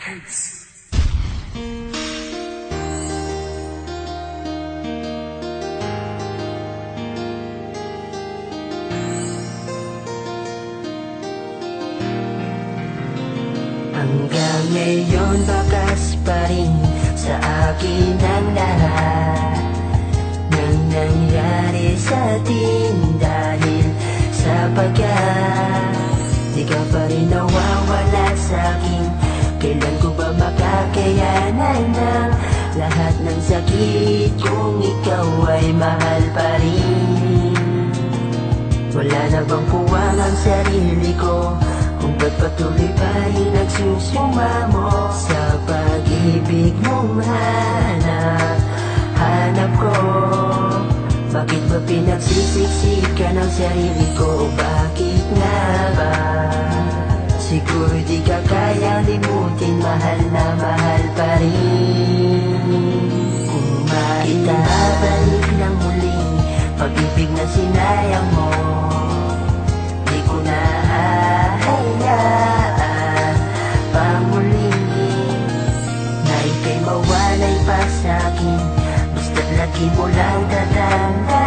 Hanggang ngayon bakas pa rin sa akin ang lahat ng nangyari sa atin, dahil sapagkat di ka pa rin nawawala sa akin. Kailan ko ba makakayanan ng lahat ng sakit kung ikaw ay mahal pa rin? Wala na bang puwang ang sarili ko kung ba't patuloy pa rin nagsusumamo sa pag-ibig mong hanap ko? Bakit ba pinagsisiksikan ang sarili ko? Bakit nga ba? Siguro di ka kayang limutin, mahal na mahal pa rin. Kung maibabalik ng muling pag-ibig na sinayang mo, di ko na hahayaan pa muling na ika'y mawalay pa sa'kin. Basta't lagi mo lang tatanda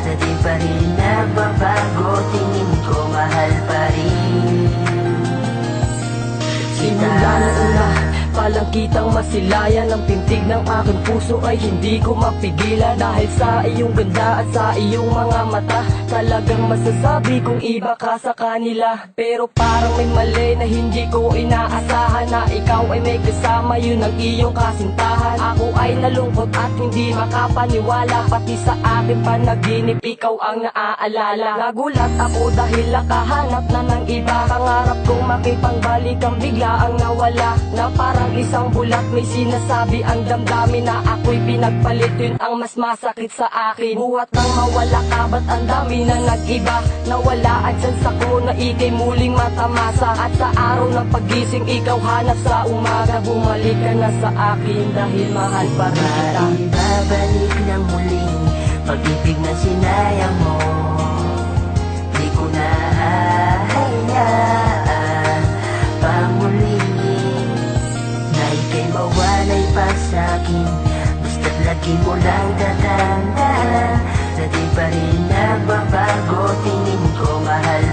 na di pa rin nagbabago, tingin ko mahal pa rin. Simula ng una, palang kitang masilayan ang tintig ng aking puso ay hindi ko mapigilan. Dahil sa iyong ganda at sa iyong mga mata, talagang masasabi kong iba ka sa kanila. Pero parang may mali na hindi ko inaasahan, na ikaw ay may kasama, yun ang iyong kasintahan. Ako ay nalungkot at hindi makapaniwala, pati sa aking panaginip ikaw ang naaalala. Nagulat ako dahil nakahanap na ng iba, pangarap kong makipangbalik ang bigla ang nawala, na parang isang bulat may sinasabi ang damdamin na ako'y pinagpalit, yun ang mas masakit sa akin. Buhat nang mawala ka, ba't ang dami na nag-iba? Nawala at chance ako na ika'y muling matamasa, at sa araw ng pagising ikaw hanap sa umaga. Bumalik ka na sa akin dahil mahal pa rin kita. Maibabalik ng muling pag-ibig na sinayang mo, di ko na hahayaan pa muling na ika'y mawalay pa sa'kin. Basta't lagi mo lang tatanda na di pa rin nagbabago, tingin ko mahal